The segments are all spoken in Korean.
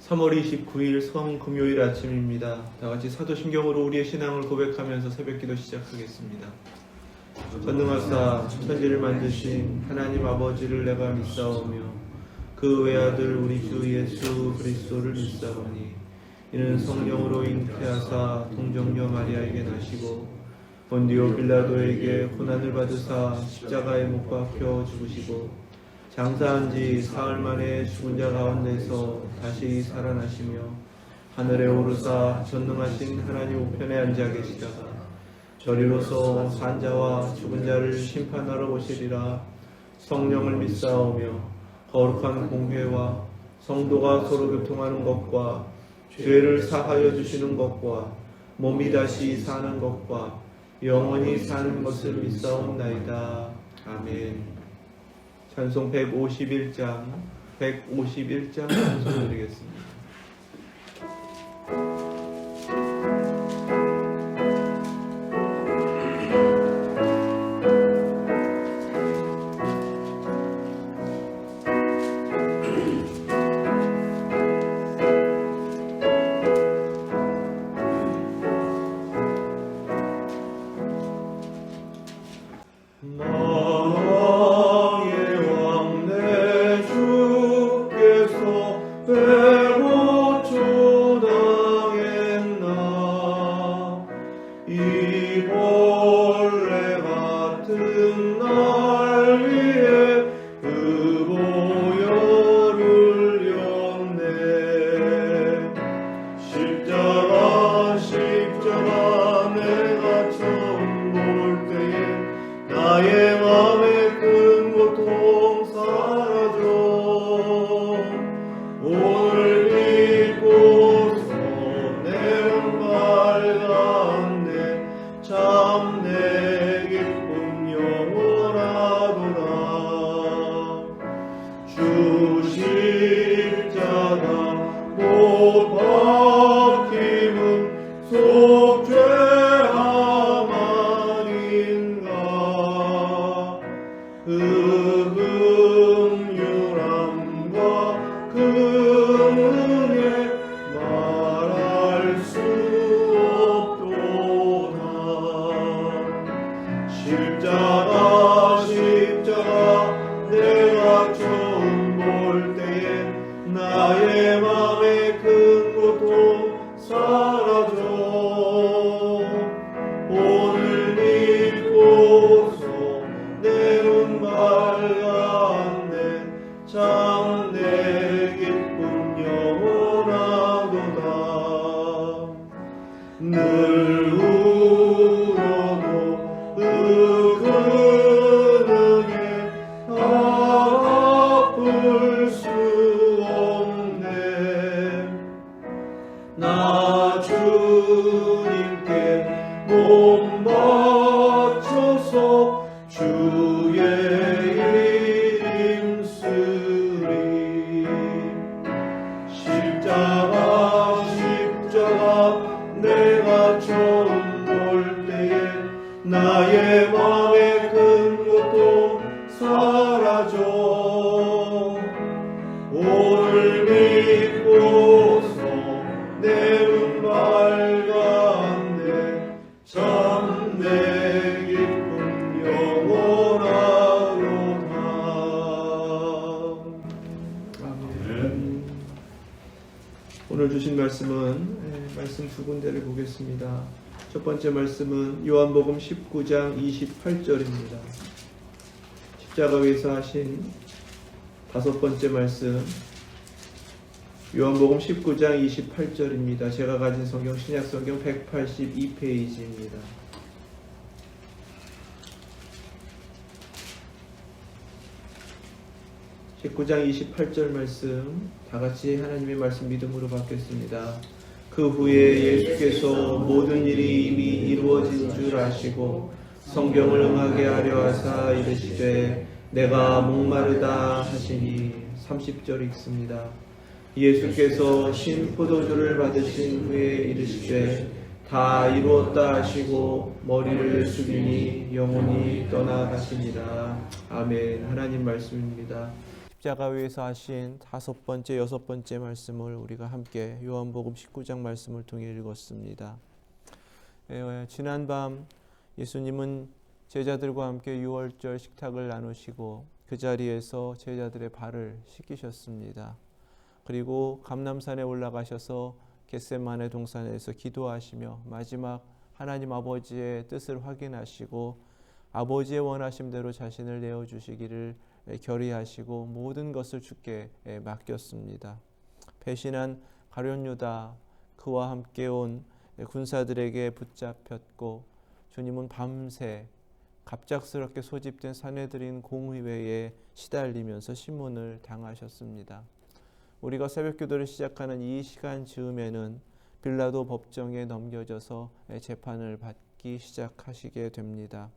3월 29일 성금요일 아침입니다. 다같이 사도신경으로 우리의 신앙을 고백하면서 새벽기도 시작하겠습니다. 전능하사 천지를 만드신 하나님 아버지를 내가 믿사오며 그 외아들 우리 주 예수 그리스도를 믿사오니 이는 성령으로 잉태하사 동정녀 마리아에게 나시고 본디오 빌라도에게 고난을 받으사 십자가에 못 박혀 죽으시고 장사한 지 사흘 만에 죽은 자 가운데서 다시 살아나시며 하늘에 오르사 전능하신 하나님 우편에 앉아 계시다가 저리로서 산 자와 죽은 자를 심판하러 오시리라. 성령을 믿사오며 거룩한 공회와 성도가 서로 교통하는 것과 죄를 사하여 주시는 것과 몸이 다시 사는 것과 영원히 사는 것을 믿사옵나이다. 아멘. 찬송 151장 찬송 드리겠습니다. 오늘 주신 말씀 두 군데를 보겠습니다. 첫 번째 말씀은 요한복음 19장 28절입니다. 십자가 위에서 하신 다섯 번째 말씀, 요한복음 19장 28절입니다. 제가 가진 성경 신약성경 182페이지입니다. 19장 28절 말씀 다같이 하나님의 말씀 믿음으로 받겠습니다. 그 후에 예수께서 모든 일이 이미 이루어진 줄 아시고 성경을 응하게 하려 하사 이르시되 내가 목마르다 하시니 30절 읽습니다. 예수께서 신 포도주를 받으신 후에 이르시되 다 이루었다 하시고 머리를 숙이니 영혼이 떠나가시니라. 아멘. 하나님 말씀입니다. 십자가 위에서 하신 5번째, 6번째 말씀을 우리가 함께 요한복음 19장 말씀을 통해 읽었습니다. 지난밤 예수님은 제자들과 함께 유월절 식탁을 나누시고 그 자리에서 제자들의 발을 씻기셨습니다. 그리고 감람산에 올라가셔서 겟세마네 동산에서 기도하시며 마지막 하나님 아버지의 뜻을 확인하시고 아버지의 원하심대로 자신을 내어주시기를 결의하시고 모든 것을 주께 맡겼습니다. 배신한 가룟 유다, 그와 함께 온 군사들에게 붙잡혔고 주님은 밤새 갑작스럽게 소집된 산헤드린 공의회에 시달리면서 신문을 당하셨습니다. 우리가 새벽기도를 시작하는 이 시간 즈음에는 빌라도 법정에 넘겨져서 재판을 받기 시작하시게 됩니다.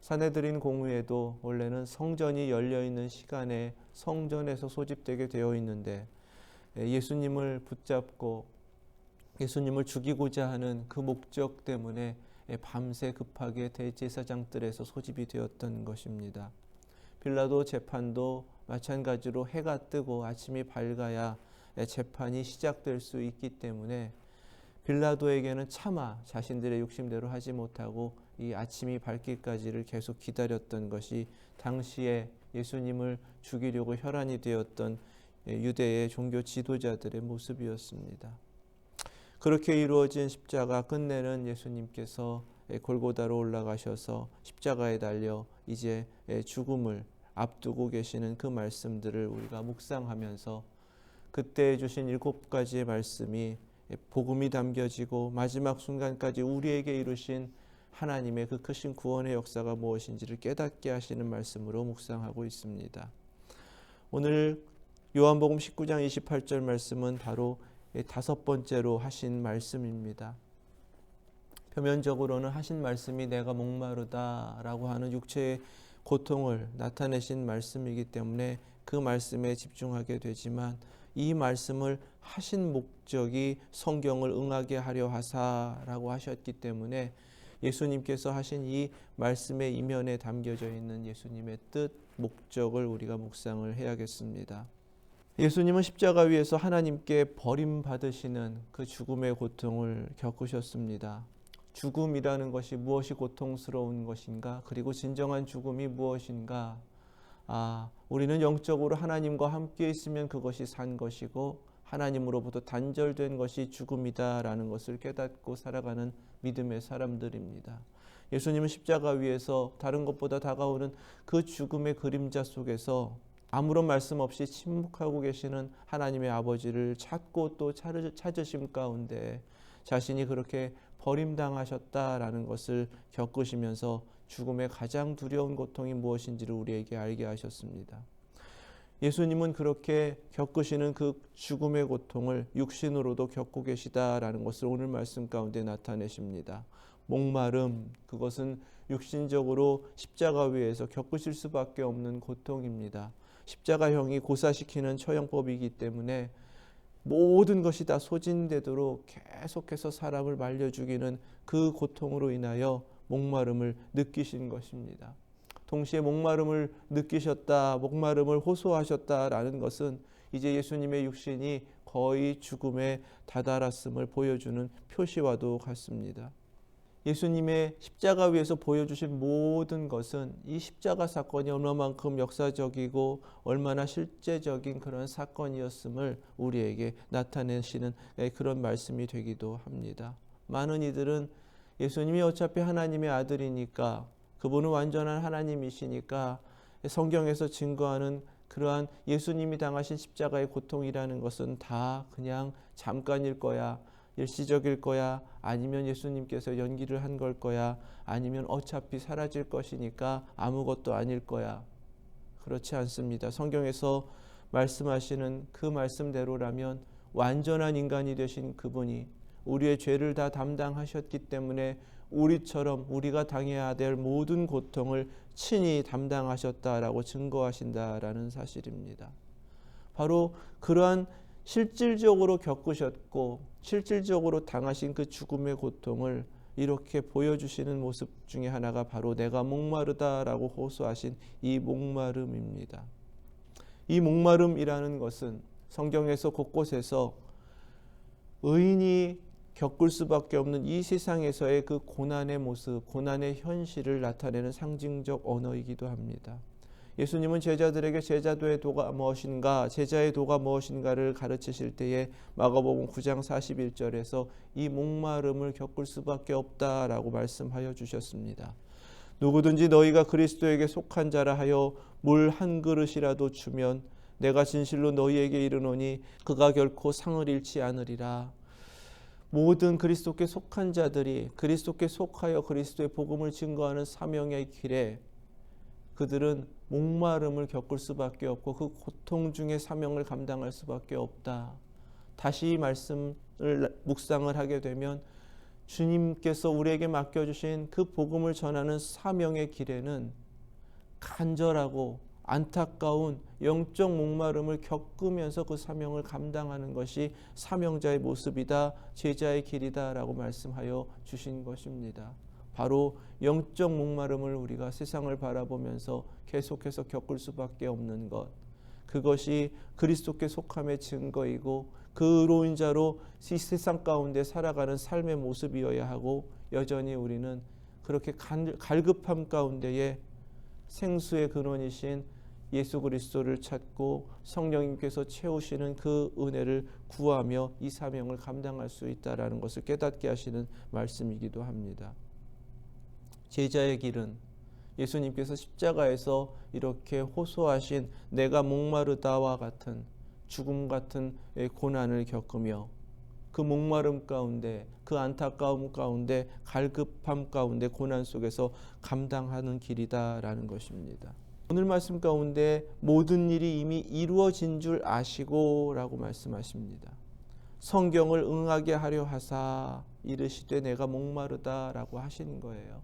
산헤드린 공의회도 원래는 성전이 열려있는 시간에 성전에서 소집되게 되어 있는데 예수님을 붙잡고 예수님을 죽이고자 하는 그 목적 때문에 밤새 급하게 대제사장들에서 소집이 되었던 것입니다. 빌라도 재판도 마찬가지로 해가 뜨고 아침이 밝아야 재판이 시작될 수 있기 때문에 빌라도에게는 차마 자신들의 욕심대로 하지 못하고 이 아침이 밝기까지를 계속 기다렸던 것이 당시에 예수님을 죽이려고 혈안이 되었던 유대의 종교 지도자들의 모습이었습니다. 그렇게 이루어진 십자가 끝내는 예수님께서 골고다로 올라가셔서 십자가에 달려 이제 죽음을 앞두고 계시는 그 말씀들을 우리가 묵상하면서 그때 주신 7가지의 말씀이 복음이 담겨지고 마지막 순간까지 우리에게 이루신 하나님의 그 크신 구원의 역사가 무엇인지를 깨닫게 하시는 말씀으로 묵상하고 있습니다. 오늘 요한복음 19장 28절 말씀은 바로 5번째로 하신 말씀입니다. 표면적으로는 하신 말씀이 내가 목마르다라고 하는 육체의 고통을 나타내신 말씀이기 때문에 그 말씀에 집중하게 되지만 이 말씀을 하신 목적이 성경을 응하게 하려 하사라고 하셨기 때문에 예수님께서 하신 이 말씀의 이면에 담겨져 있는 예수님의 뜻, 목적을 우리가 묵상을 해야겠습니다. 예수님은 십자가 위에서 하나님께 버림받으시는 그 죽음의 고통을 겪으셨습니다. 죽음이라는 것이 무엇이 고통스러운 것인가? 그리고 진정한 죽음이 무엇인가? 우리는 영적으로 하나님과 함께 있으면 그것이 산 것이고 하나님으로부터 단절된 것이 죽음이다라는 것을 깨닫고 살아가는 믿음의 사람들입니다. 예수님은 십자가 위에서 다른 것보다 다가오는 그 죽음의 그림자 속에서 아무런 말씀 없이 침묵하고 계시는 하나님의 아버지를 찾고 또 찾으심 가운데 자신이 그렇게 버림당하셨다라는 것을 겪으시면서 죽음의 가장 두려운 고통이 무엇인지를 우리에게 알게 하셨습니다. 예수님은 그렇게 겪으시는 그 죽음의 고통을 육신으로도 겪고 계시다라는 것을 오늘 말씀 가운데 나타내십니다. 목마름, 그것은 육신적으로 십자가 위에서 겪으실 수밖에 없는 고통입니다. 십자가형이 고사시키는 처형법이기 때문에 모든 것이 다 소진되도록 계속해서 사람을 말려 죽이는 그 고통으로 인하여 목마름을 느끼신 것입니다. 동시에 목마름을 느끼셨다, 목마름을 호소하셨다라는 것은 이제 예수님의 육신이 거의 죽음에 다다랐음을 보여주는 표시와도 같습니다. 예수님의 십자가 위에서 보여주신 모든 것은 이 십자가 사건이 얼마만큼 역사적이고 얼마나 실제적인 그런 사건이었음을 우리에게 나타내시는 그런 말씀이 되기도 합니다. 많은 이들은 예수님이 어차피 하나님의 아들이니까 그분은 완전한 하나님이시니까 성경에서 증거하는 그러한 예수님이 당하신 십자가의 고통이라는 것은 다 그냥 잠깐일 거야, 일시적일 거야, 아니면 예수님께서 연기를 한 걸 거야, 아니면 어차피 사라질 것이니까 아무것도 아닐 거야. 그렇지 않습니다. 성경에서 말씀하시는 그 말씀대로라면 완전한 인간이 되신 그분이 우리의 죄를 다 담당하셨기 때문에 우리처럼 우리가 당해야 될 모든 고통을 친히 담당하셨다라고 증거하신다라는 사실입니다. 바로 그러한 실질적으로 겪으셨고 실질적으로 당하신 그 죽음의 고통을 이렇게 보여주시는 모습 중에 하나가 바로 내가 목마르다라고 호소하신 이 목마름입니다. 이 목마름이라는 것은 성경에서 곳곳에서 의인이 겪을 수밖에 없는 이 세상에서의 그 고난의 모습, 고난의 현실을 나타내는 상징적 언어이기도 합니다. 예수님은 제자들에게 제자도의 도가 무엇인가, 제자의 도가 무엇인가를 가르치실 때에 마가복음 9장 41절에서 이 목마름을 겪을 수밖에 없다라고 말씀하여 주셨습니다. 누구든지 너희가 그리스도에게 속한 자라 하여 물 한 그릇이라도 주면 내가 진실로 너희에게 이르노니 그가 결코 상을 잃지 않으리라. 모든 그리스도께 속한 자들이 그리스도께 속하여 그리스도의 복음을 증거하는 사명의 길에 그들은 목마름을 겪을 수밖에 없고 그 고통 중에 사명을 감당할 수밖에 없다. 다시 이 말씀을 묵상을 하게 되면 주님께서 우리에게 맡겨주신 그 복음을 전하는 사명의 길에는 간절하고 안타까운 영적 목마름을 겪으면서 그 사명을 감당하는 것이 사명자의 모습이다, 제자의 길이다 라고 말씀하여 주신 것입니다. 바로 영적 목마름을 우리가 세상을 바라보면서 계속해서 겪을 수밖에 없는 것, 그것이 그리스도께 속함의 증거이고 그로 인자로 이 세상 가운데 살아가는 삶의 모습이어야 하고, 여전히 우리는 그렇게 갈급함 가운데에 생수의 근원이신 예수 그리스도를 찾고 성령님께서 채우시는 그 은혜를 구하며 이 사명을 감당할 수 있다라는 것을 깨닫게 하시는 말씀이기도 합니다. 제자의 길은 예수님께서 십자가에서 이렇게 호소하신 내가 목마르다와 같은 죽음 같은 고난을 겪으며 그 목마름 가운데, 그 안타까움 가운데, 갈급함 가운데, 고난 속에서 감당하는 길이다라는 것입니다. 오늘 말씀 가운데 모든 일이 이미 이루어진 줄 아시고 라고 말씀하십니다. 성경을 응하게 하려 하사 이르시되 내가 목마르다 라고 하시는 거예요.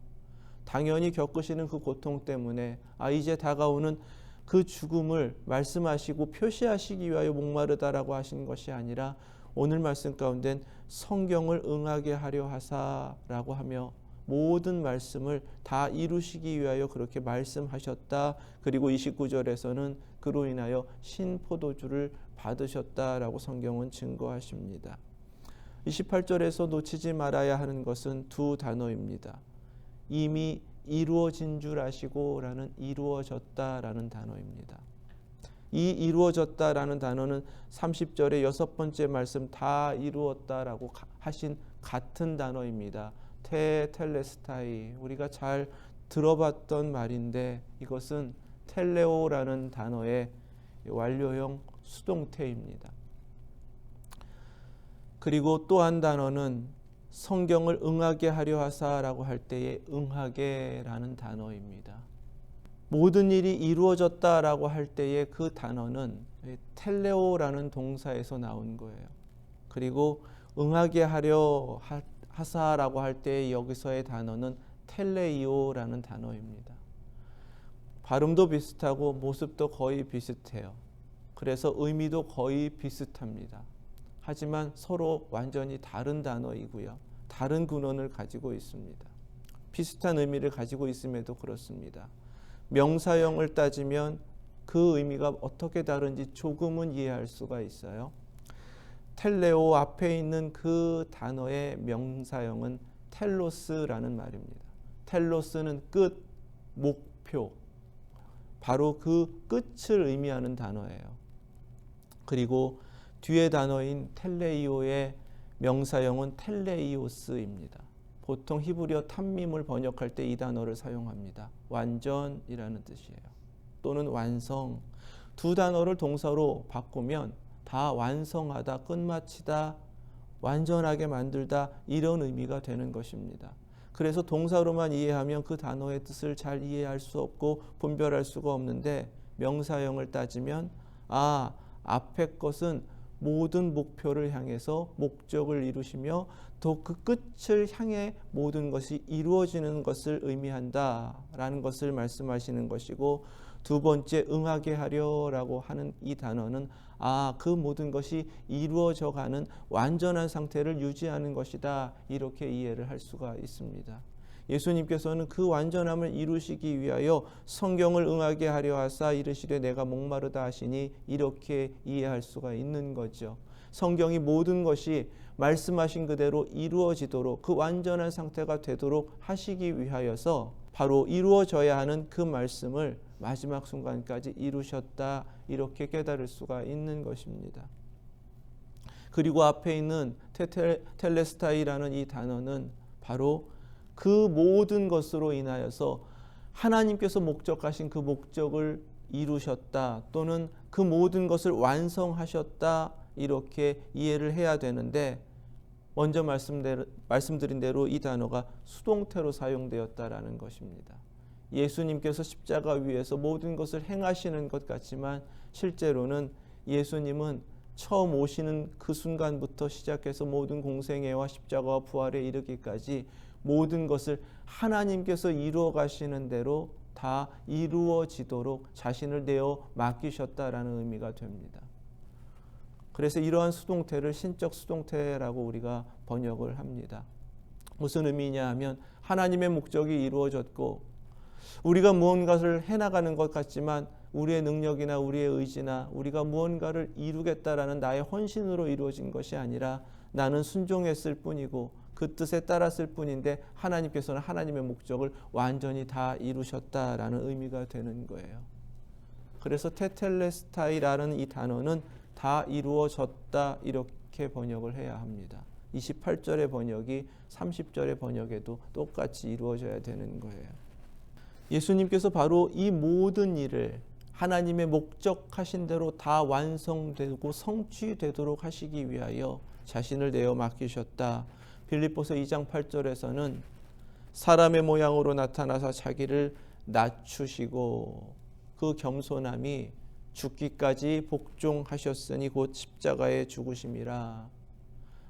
당연히 겪으시는 그 고통 때문에 이제 다가오는 그 죽음을 말씀하시고 표시하시기 위하여 목마르다라고 하시는 것이 아니라 오늘 말씀 가운데는 성경을 응하게 하려 하사라고 하며 모든 말씀을 다 이루시기 위하여 그렇게 말씀하셨다. 그리고 29절에서는 그로 인하여 신포도주를 받으셨다라고 성경은 증거하십니다. 28절에서 놓치지 말아야 하는 것은 두 단어입니다. 이미 이루어진 줄 아시고 라는 이루어졌다라는 단어입니다. 이 이루어졌다라는 단어는 30절의 6번째 말씀 다 이루었다라고 하신 같은 단어입니다. 테텔레스타이, 우리가 잘 들어봤던 말인데 이것은 텔레오라는 단어의 완료형 수동태입니다. 그리고 또 한 단어는 성경을 응하게 하려 하사라고 할 때의 응하게라는 단어입니다. 모든 일이 이루어졌다라고 할 때의 그 단어는 텔레오라는 동사에서 나온 거예요. 그리고 응하게 하려 하사라고 할 때 여기서의 단어는 텔레이오라는 단어입니다. 발음도 비슷하고 모습도 거의 비슷해요. 그래서 의미도 거의 비슷합니다. 하지만 서로 완전히 다른 단어이고요. 다른 근원을 가지고 있습니다. 비슷한 의미를 가지고 있음에도 그렇습니다. 명사형을 따지면 그 의미가 어떻게 다른지 조금은 이해할 수가 있어요. 텔레오 앞에 있는 그 단어의 명사형은 텔로스라는 말입니다. 텔로스는 끝, 목표, 바로 그 끝을 의미하는 단어예요. 그리고 뒤에 단어인 텔레이오의 명사형은 텔레이오스입니다. 보통 히브리어 탐밈을 번역할 때 이 단어를 사용합니다. 완전이라는 뜻이에요. 또는 완성. 두 단어를 동사로 바꾸면 다 완성하다, 끝마치다, 완전하게 만들다 이런 의미가 되는 것입니다. 그래서 동사로만 이해하면 그 단어의 뜻을 잘 이해할 수 없고 분별할 수가 없는데 명사형을 따지면 앞에 것은 모든 목표를 향해서 목적을 이루시며 또 그 끝을 향해 모든 것이 이루어지는 것을 의미한다라는 것을 말씀하시는 것이고, 두 번째 응하게 하려라고 하는 이 단어는 그 모든 것이 이루어져 가는 완전한 상태를 유지하는 것이다, 이렇게 이해를 할 수가 있습니다. 예수님께서는 그 완전함을 이루시기 위하여 성경을 응하게 하려 하사 이르시되 내가 목마르다 하시니 이렇게 이해할 수가 있는 거죠. 성경이 모든 것이 말씀하신 그대로 이루어지도록 그 완전한 상태가 되도록 하시기 위하여서 바로 이루어져야 하는 그 말씀을 마지막 순간까지 이루셨다, 이렇게 깨달을 수가 있는 것입니다. 그리고 앞에 있는 텔레스타이라는 이 단어는 바로 그 모든 것으로 인하여서 하나님께서 목적하신 그 목적을 이루셨다, 또는 그 모든 것을 완성하셨다, 이렇게 이해를 해야 되는데, 먼저 말씀드린 대로 이 단어가 수동태로 사용되었다라는 것입니다. 예수님께서 십자가 위에서 모든 것을 행하시는 것 같지만 실제로는 예수님은 처음 오시는 그 순간부터 시작해서 모든 공생애와 십자가와 부활에 이르기까지 모든 것을 하나님께서 이루어 가시는 대로 다 이루어지도록 자신을 내어 맡기셨다라는 의미가 됩니다. 그래서 이러한 수동태를 신적 수동태라고 우리가 번역을 합니다. 무슨 의미냐 하면 하나님의 목적이 이루어졌고 우리가 무언가를 해나가는 것 같지만 우리의 능력이나 우리의 의지나 우리가 무언가를 이루겠다라는 나의 헌신으로 이루어진 것이 아니라 나는 순종했을 뿐이고 그 뜻에 따랐을 뿐인데 하나님께서는 하나님의 목적을 완전히 다 이루셨다라는 의미가 되는 거예요. 그래서 테텔레스타이라는 이 단어는 다 이루어졌다, 이렇게 번역을 해야 합니다. 28절의 번역이 30절의 번역에도 똑같이 이루어져야 되는 거예요. 예수님께서 바로 이 모든 일을 하나님의 목적하신 대로 다 완성되고 성취되도록 하시기 위하여 자신을 내어 맡기셨다. 빌립보서 2장 8절에서는 사람의 모양으로 나타나사 자기를 낮추시고 그 겸손함이 죽기까지 복종하셨으니 곧 십자가에 죽으심이라.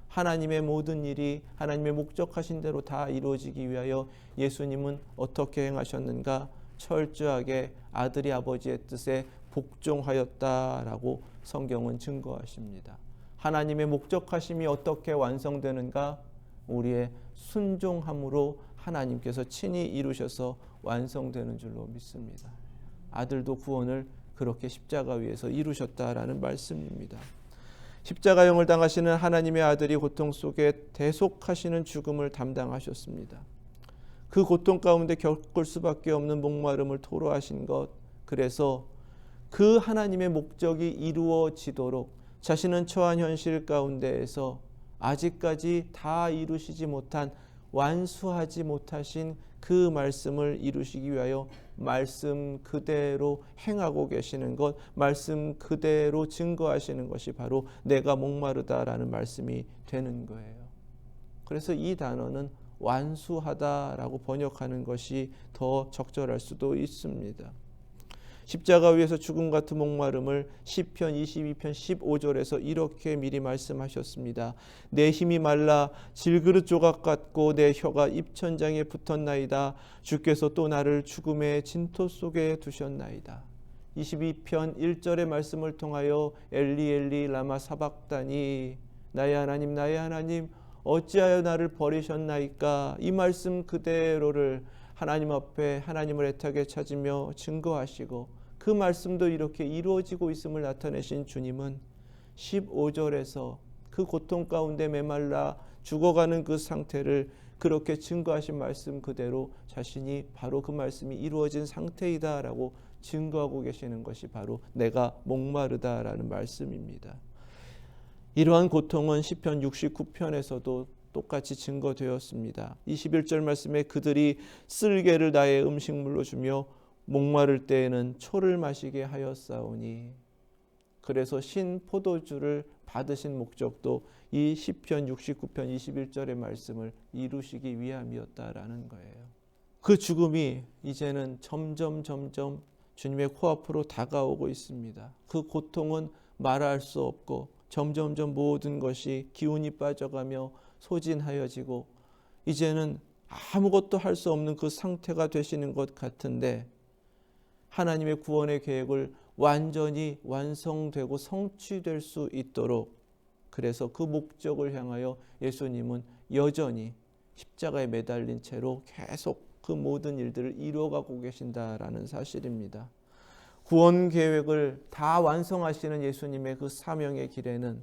하나님의 모든 일이 하나님의 목적하신 대로 다 이루어지기 위하여 예수님은 어떻게 행하셨는가? 철저하게 아들이 아버지의 뜻에 복종하였다라고 성경은 증거하십니다. 하나님의 목적하심이 어떻게 완성되는가? 우리의 순종함으로 하나님께서 친히 이루셔서 완성되는 줄로 믿습니다. 아들도 구원을 그렇게 십자가 위에서 이루셨다라는 말씀입니다. 십자가형을 당하시는 하나님의 아들이 고통 속에 대속하시는 죽음을 담당하셨습니다. 그 고통 가운데 겪을 수밖에 없는 목마름을 토로하신 것, 그래서 그 하나님의 목적이 이루어지도록 자신은 처한 현실 가운데에서 아직까지 다 이루시지 못한, 완수하지 못하신 그 말씀을 이루시기 위하여 말씀 그대로 행하고 계시는 것, 말씀 그대로 증거하시는 것이 바로 내가 목마르다라는 말씀이 되는 거예요. 그래서 이 단어는 완수하다라고 번역하는 것이 더 적절할 수도 있습니다. 십자가 위에서 죽음 같은 목마름을 시편 22편 15절에서 이렇게 미리 말씀하셨습니다. 내 힘이 말라 질그릇 조각 같고 내 혀가 입천장에 붙었나이다. 주께서 또 나를 죽음의 진토 속에 두셨나이다. 22편 1절의 말씀을 통하여 엘리 엘리 라마 사박다니, 나의 하나님 나의 하나님 어찌하여 나를 버리셨나이까. 이 말씀 그대로를 하나님 앞에 하나님을 애타게 찾으며 증거하시고 그 말씀도 이렇게 이루어지고 있음을 나타내신 주님은 15절에서 그 고통 가운데 메말라 죽어가는 그 상태를 그렇게 증거하신 말씀 그대로 자신이 바로 그 말씀이 이루어진 상태이다라고 증거하고 계시는 것이 바로 내가 목마르다라는 말씀입니다. 이러한 고통은 시편 69편에서도 똑같이 증거되었습니다. 21절 말씀에 그들이 쓸개를 나의 음식물로 주며 목마를 때에는 초를 마시게 하였사오니, 그래서 신 포도주를 받으신 목적도 이 시편 69편 21절의 말씀을 이루시기 위함이었다라는 거예요. 그 죽음이 이제는 점점 주님의 코앞으로 다가오고 있습니다. 그 고통은 말할 수 없고 점점 모든 것이 기운이 빠져가며 소진하여지고 이제는 아무것도 할 수 없는 그 상태가 되시는 것 같은데, 하나님의 구원의 계획을 완전히 완성되고 성취될 수 있도록, 그래서 그 목적을 향하여 예수님은 여전히 십자가에 매달린 채로 계속 그 모든 일들을 이루어가고 계신다라는 사실입니다. 구원 계획을 다 완성하시는 예수님의 그 사명의 길에는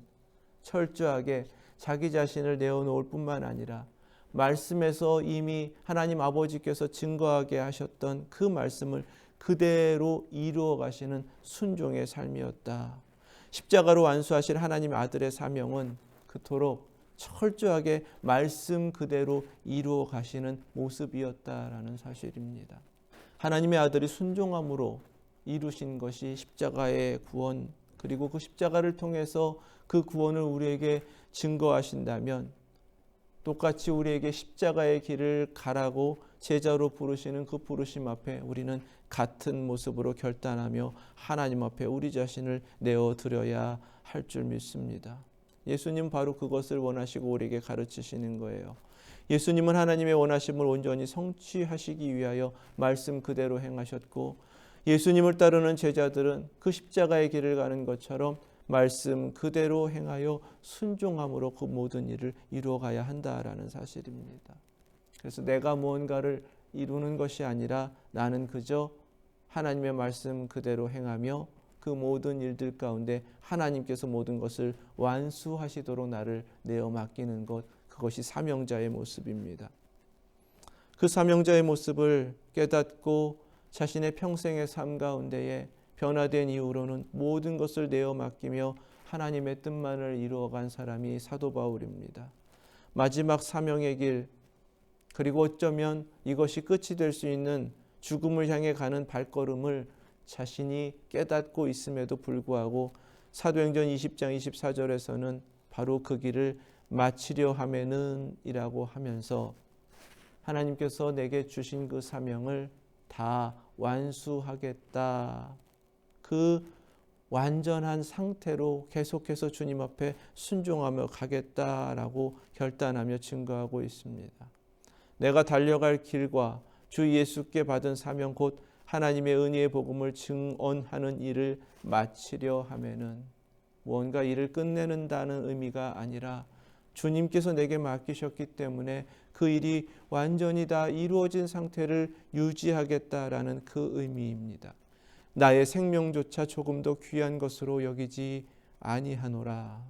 철저하게 자기 자신을 내어놓을 뿐만 아니라 말씀에서 이미 하나님 아버지께서 증거하게 하셨던 그 말씀을 그대로 이루어 가시는 순종의 삶이었다. 십자가로 완수하실 하나님의 아들의 사명은 그토록 철저하게 말씀 그대로 이루어 가시는 모습이었다라는 사실입니다. 하나님의 아들이 순종함으로 이루신 것이 십자가의 구원, 그리고 그 십자가를 통해서 그 구원을 우리에게 증거하신다면 똑같이 우리에게 십자가의 길을 가라고 제자로 부르시는 그 부르심 앞에 우리는 같은 모습으로 결단하며 하나님 앞에 우리 자신을 내어드려야 할 줄 믿습니다. 예수님 바로 그것을 원하시고 우리에게 가르치시는 거예요. 예수님은 하나님의 원하심을 온전히 성취하시기 위하여 말씀 그대로 행하셨고, 예수님을 따르는 제자들은 그 십자가의 길을 가는 것처럼 말씀 그대로 행하여 순종함으로 그 모든 일을 이루어가야 한다라는 사실입니다. 그래서 내가 무언가를 이루는 것이 아니라 나는 그저 하나님의 말씀 그대로 행하며 그 모든 일들 가운데 하나님께서 모든 것을 완수하시도록 나를 내어 맡기는 것, 그것이 사명자의 모습입니다. 그 사명자의 모습을 깨닫고 자신의 평생의 삶 가운데에 변화된 이후로는 모든 것을 내어 맡기며 하나님의 뜻만을 이루어간 사람이 사도 바울입니다. 마지막 사명의 길, 그리고 어쩌면 이것이 끝이 될 수 있는 죽음을 향해 가는 발걸음을 자신이 깨닫고 있음에도 불구하고 사도행전 20장 24절에서는 바로 그 길을 마치려 하면은 이라고 하면서 하나님께서 내게 주신 그 사명을 다 완수하겠다. 그 완전한 상태로 계속해서 주님 앞에 순종하며 가겠다라고 결단하며 증거하고 있습니다. 내가 달려갈 길과 주 예수께 받은 사명 곧 하나님의 은혜의 복음을 증언하는 일을 마치려 하면은 무언가 일을 끝내는다는 의미가 아니라 주님께서 내게 맡기셨기 때문에 그 일이 완전히 다 이루어진 상태를 유지하겠다라는 그 의미입니다. 나의 생명조차 조금 더 귀한 것으로 여기지 아니하노라.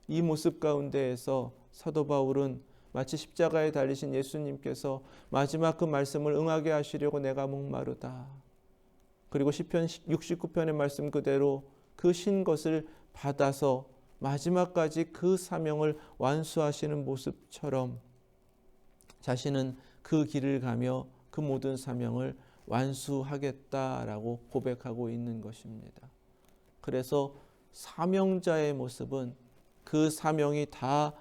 이 모습 가운데에서 사도 바울은 마치 십자가에 달리신 예수님께서 마지막 그 말씀을 응하게 하시려고 내가 목마르다. 그리고 시편 69편의 말씀 그대로 그 신 것을 받아서 마지막까지 그 사명을 완수하시는 모습처럼 자신은 그 길을 가며 그 모든 사명을 완수하겠다라고 고백하고 있는 것입니다. 그래서 사명자의 모습은 그 사명이 다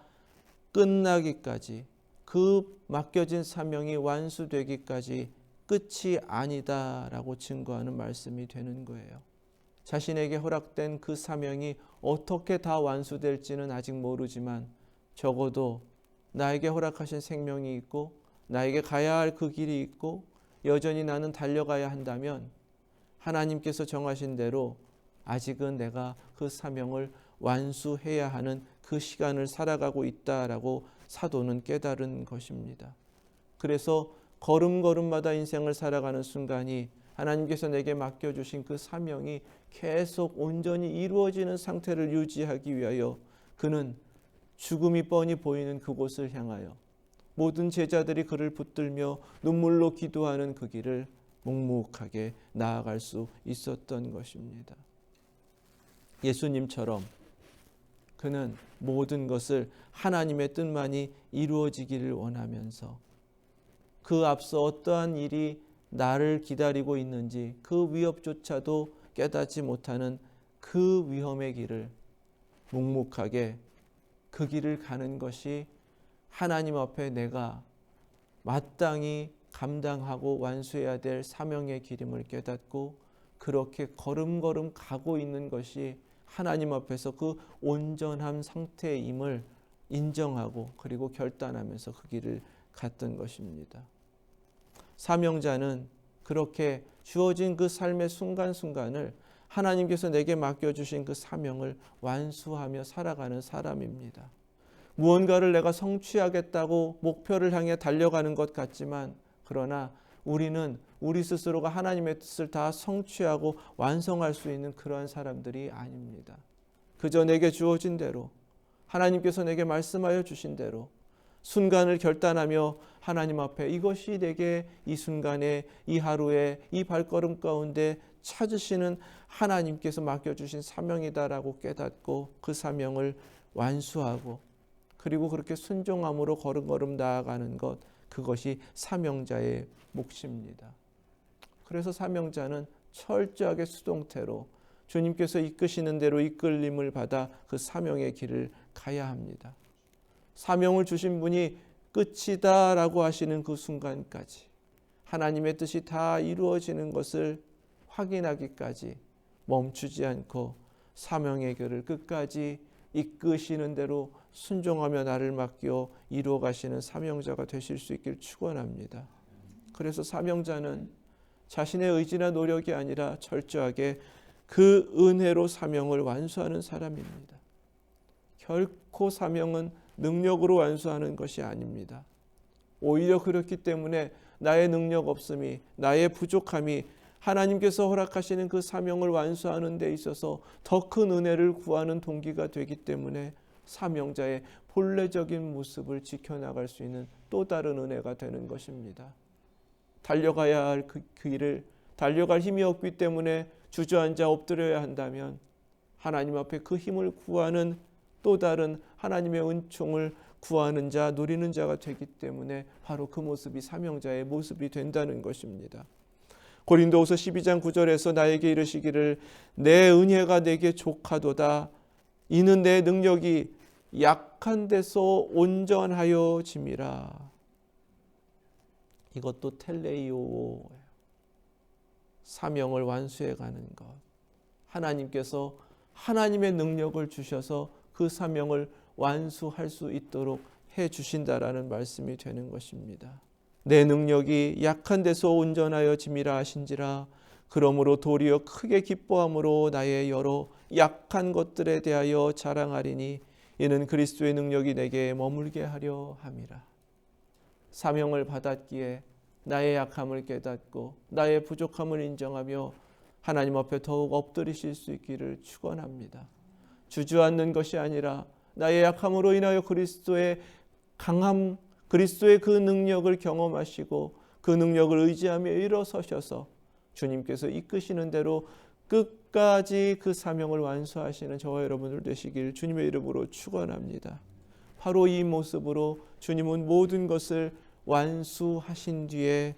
끝나기까지, 그 맡겨진 사명이 완수되기까지 끝이 아니다라고 증거하는 말씀이 되는 거예요. 자신에게 허락된 그 사명이 어떻게 다 완수될지는 아직 모르지만 적어도 나에게 허락하신 생명이 있고 나에게 가야 할 그 길이 있고 여전히 나는 달려가야 한다면 하나님께서 정하신 대로 아직은 내가 그 사명을 완수해야 하는 그 시간을 살아가고 있다라고 사도는 깨달은 것입니다. 그래서 걸음걸음마다 인생을 살아가는 순간이 하나님께서 내게 맡겨주신 그 사명이 계속 온전히 이루어지는 상태를 유지하기 위하여 그는 죽음이 뻔히 보이는 그곳을 향하여 모든 제자들이 그를 붙들며 눈물로 기도하는 그 길을 묵묵하게 나아갈 수 있었던 것입니다. 예수님처럼 그는 모든 것을 하나님의 뜻만이 이루어지기를 원하면서 그 앞서 어떠한 일이 나를 기다리고 있는지 그 위협조차도 깨닫지 못하는 그 위험의 길을 묵묵하게 그 길을 가는 것이 하나님 앞에 내가 마땅히 감당하고 완수해야 될 사명의 길임을 깨닫고 그렇게 걸음걸음 가고 있는 것이 하나님 앞에서 그 온전한 상태임을 인정하고 그리고 결단하면서 그 길을 갔던 것입니다. 사명자는 그렇게 주어진 그 삶의 순간순간을 하나님께서 내게 맡겨주신 그 사명을 완수하며 살아가는 사람입니다. 무언가를 내가 성취하겠다고 목표를 향해 달려가는 것 같지만, 그러나 우리는 우리 스스로가 하나님의 뜻을 다 성취하고 완성할 수 있는 그러한 사람들이 아닙니다. 그저 내게 주어진 대로, 하나님께서 내게 말씀하여 주신 대로 순간을 결단하며 하나님 앞에 이것이 내게 이 순간에, 이 하루에, 이 발걸음 가운데 찾으시는 하나님께서 맡겨주신 사명이다라고 깨닫고 그 사명을 완수하고, 그리고 그렇게 순종함으로 걸음걸음 나아가는 것, 그것이 사명자의 몫입니다. 그래서 사명자는 철저하게 수동태로 주님께서 이끄시는 대로 이끌림을 받아 그 사명의 길을 가야 합니다. 사명을 주신 분이 끝이다 라고 하시는 그 순간까지, 하나님의 뜻이 다 이루어지는 것을 확인하기까지 멈추지 않고 사명의 길을 끝까지 이끄시는 대로 순종하며 나를 맡겨 이루어 가시는 사명자가 되실 수 있길 축원합니다. 그래서 사명자는 자신의 의지나 노력이 아니라 철저하게 그 은혜로 사명을 완수하는 사람입니다. 결코 사명은 능력으로 완수하는 것이 아닙니다. 오히려 그렇기 때문에 나의 능력 없음이, 나의 부족함이 하나님께서 허락하시는 그 사명을 완수하는 데 있어서 더 큰 은혜를 구하는 동기가 되기 때문에 사명자의 본래적인 모습을 지켜나갈 수 있는 또 다른 은혜가 되는 것입니다. 달려가야 할 그 길을 달려갈 힘이 없기 때문에 주저앉아 엎드려야 한다면, 하나님 앞에 그 힘을 구하는 또 다른 하나님의 은총을 구하는 자, 누리는 자가 되기 때문에 바로 그 모습이 사명자의 모습이 된다는 것입니다. 고린도후서 12장 9절에서 나에게 이르시기를 내 은혜가 내게 족하도다. 이는 내 능력이 약한 데서 온전하여 짐이라. 이것도 텔레이오, 사명을 완수해 가는 것. 하나님께서 하나님의 능력을 주셔서 그 사명을 완수할 수 있도록 해 주신다라는 말씀이 되는 것입니다. 내 능력이 약한 데서 온전하여 짐이라 하신지라. 그러므로 도리어 크게 기뻐함으로 나의 여러 약한 것들에 대하여 자랑하리니 이는 그리스도의 능력이 내게 머물게 하려 함이라. 사명을 받았기에 나의 약함을 깨닫고 나의 부족함을 인정하며 하나님 앞에 더욱 엎드리실 수 있기를 축원합니다. 주저앉는 것이 아니라 나의 약함으로 인하여 그리스도의 강함, 그리스도의 그 능력을 경험하시고 그 능력을 의지하며 일어서셔서 주님께서 이끄시는 대로 끝까지 그 사명을 완수하시는 저와 여러분들 되시길 주님의 이름으로 축원합니다. 바로 이 모습으로 주님은 모든 것을 완수하신 뒤에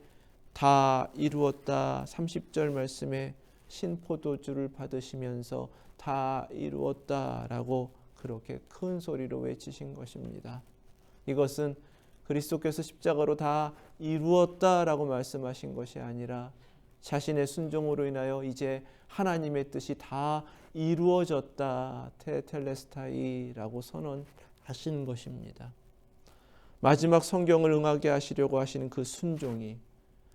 다 이루었다. 30절 말씀에 신포도주를 받으시면서 다 이루었다라고 그렇게 큰 소리로 외치신 것입니다. 이것은 그리스도께서 십자가로 다 이루었다라고 말씀하신 것이 아니라 자신의 순종으로 인하여 이제 하나님의 뜻이 다 이루어졌다. 테텔레스타이라고 선언하신 것입니다. 마지막 성경을 응하게 하시려고 하시는 그 순종이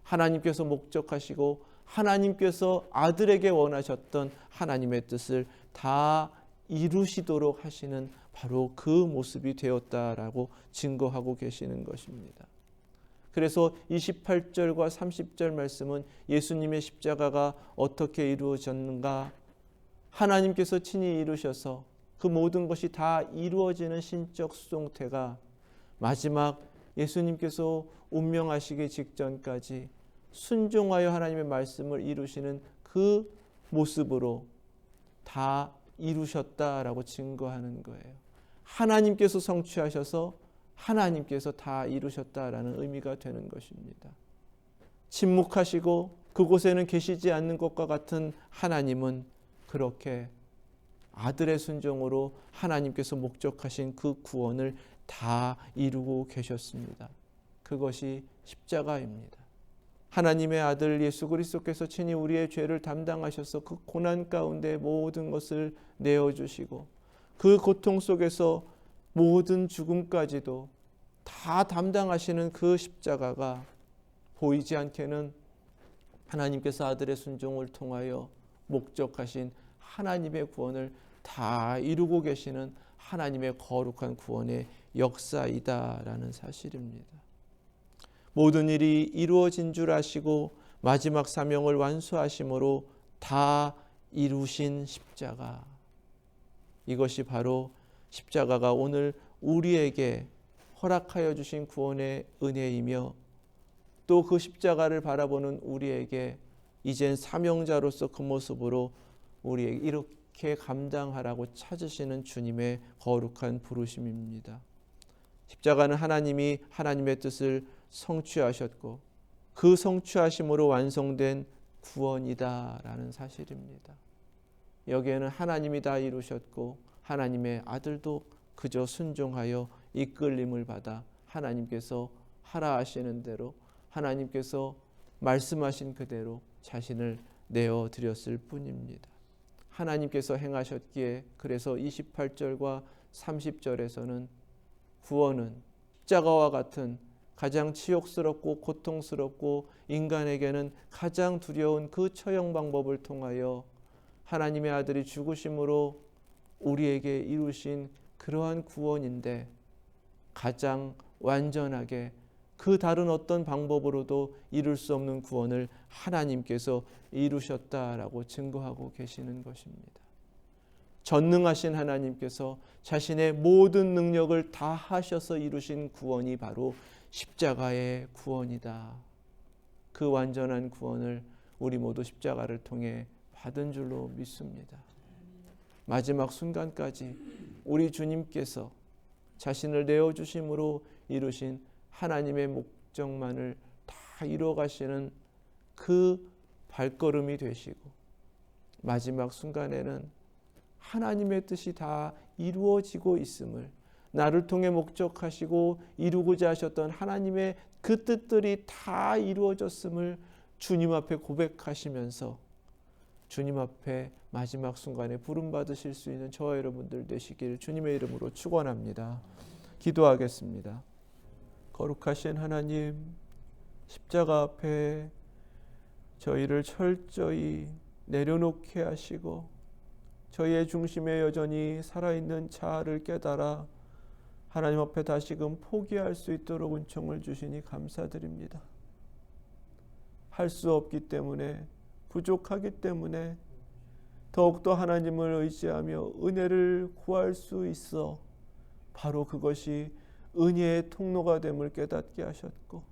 하나님께서 목적하시고 하나님께서 아들에게 원하셨던 하나님의 뜻을 다 이루시도록 하시는 바로 그 모습이 되었다라고 증거하고 계시는 것입니다. 그래서 28절과 30절 말씀은 예수님의 십자가가 어떻게 이루어졌는가, 하나님께서 친히 이루셔서 그 모든 것이 다 이루어지는 신적 수동태가 마지막 예수님께서 운명하시기 직전까지 순종하여 하나님의 말씀을 이루시는 그 모습으로 다 이루셨다라고 증거하는 거예요. 하나님께서 성취하셔서 하나님께서 다 이루셨다라는 의미가 되는 것입니다. 침묵하시고 그곳에는 계시지 않는 것과 같은 하나님은 그렇게 아들의 순종으로 하나님께서 목적하신 그 구원을 다 이루고 계셨습니다. 그것이 십자가입니다. 하나님의 아들 예수 그리스도께서 친히 우리의 죄를 담당하셔서 그 고난 가운데 모든 것을 내어주시고 그 고통 속에서 모든 죽음까지도 다 담당하시는 그 십자가가 보이지 않게는 하나님께서 아들의 순종을 통하여 목적하신 하나님의 구원을 다 이루고 계시는 하나님의 거룩한 구원의 역사이다라는 사실입니다. 모든 일이 이루어진 줄 아시고 마지막 사명을 완수하심으로 다 이루신 십자가, 이것이 바로 십자가가 오늘 우리에게 허락하여 주신 구원의 은혜이며 또 그 십자가를 바라보는 우리에게 이젠 사명자로서 그 모습으로 우리에게 이렇게 감당하라고 찾으시는 주님의 거룩한 부르심입니다. 십자가는 하나님이 하나님의 뜻을 성취하셨고 그 성취하심으로 완성된 구원이다라는 사실입니다. 여기에는 하나님이 다 이루셨고 하나님의 아들도 그저 순종하여 이끌림을 받아 하나님께서 하라 하시는 대로 하나님께서 말씀하신 그대로 자신을 내어드렸을 뿐입니다. 하나님께서 행하셨기에 그래서 28절과 30절에서는 구원은 십자가와 같은 가장 치욕스럽고 고통스럽고 인간에게는 가장 두려운 그 처형 방법을 통하여 하나님의 아들이 죽으심으로 우리에게 이루신 그러한 구원인데 가장 완전하게 그 다른 어떤 방법으로도 이룰 수 없는 구원을 하나님께서 이루셨다라고 증거하고 계시는 것입니다. 전능하신 하나님께서 자신의 모든 능력을 다 하셔서 이루신 구원이 바로 십자가의 구원이다. 그 완전한 구원을 우리 모두 십자가를 통해 받은 줄로 믿습니다. 마지막 순간까지 우리 주님께서 자신을 내어주심으로 이루신 하나님의 목적만을 다 이루어가시는 그 발걸음이 되시고 마지막 순간에는 하나님의 뜻이 다 이루어지고 있음을 나를 통해 목적하시고 이루고자 하셨던 하나님의 그 뜻들이 다 이루어졌음을 주님 앞에 고백하시면서 주님 앞에 마지막 순간에 부름받으실 수 있는 저와 여러분들 되시길 주님의 이름으로 축원합니다. 기도하겠습니다. 거룩하신 하나님, 십자가 앞에 저희를 철저히 내려놓게 하시고 저희의 중심에 여전히 살아있는 자아를 깨달아 하나님 앞에 다시금 포기할 수 있도록 은총을 주시니 감사드립니다. 할 수 없기 때문에 부족하기 때문에 더욱더 하나님을 의지하며 은혜를 구할 수 있어 바로 그것이 은혜의 통로가 됨을 깨닫게 하셨고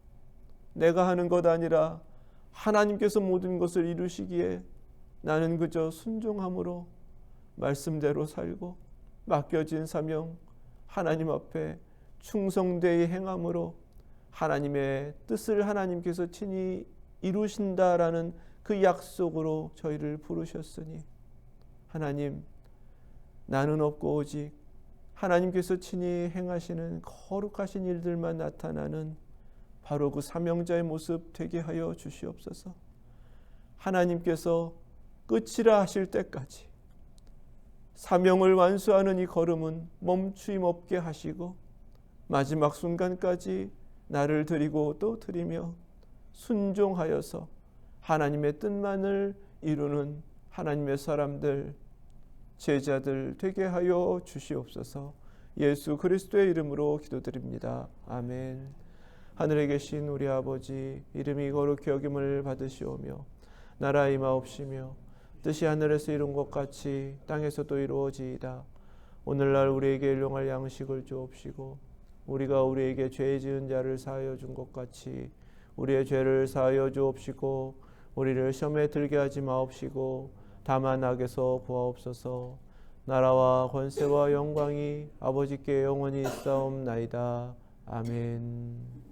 내가 하는 것 아니라 하나님께서 모든 것을 이루시기에 나는 그저 순종함으로 말씀대로 살고 맡겨진 사명 하나님 앞에 충성되이 행함으로 하나님의 뜻을 하나님께서 친히 이루신다라는 그 약속으로 저희를 부르셨으니 하나님, 나는 없고 오직 하나님께서 친히 행하시는 거룩하신 일들만 나타나는 바로 그 사명자의 모습 되게 하여 주시옵소서. 하나님께서 끝이라 하실 때까지 사명을 완수하는 이 걸음은 멈추임 없게 하시고 마지막 순간까지 나를 드리고 또 드리며 순종하여서 하나님의 뜻만을 이루는 하나님의 사람들, 제자들 되게 하여 주시옵소서. 예수 그리스도의 이름으로 기도드립니다. 아멘. 하늘에 계신 우리 아버지, 이름이 거룩히 여김을 받으시오며 나라 임하옵시며 뜻이 하늘에서 이룬 것 같이 땅에서도 이루어지이다. 오늘날 우리에게 일용할 양식을 주옵시고 우리가 우리에게 죄 지은 자를 사하여 준 것 같이 우리의 죄를 사하여 주옵시고 우리를 시험에 들게 하지 마옵시고 다만 악에서 구하옵소서. 나라와 권세와 영광이 아버지께 영원히 있사옵나이다. 아멘.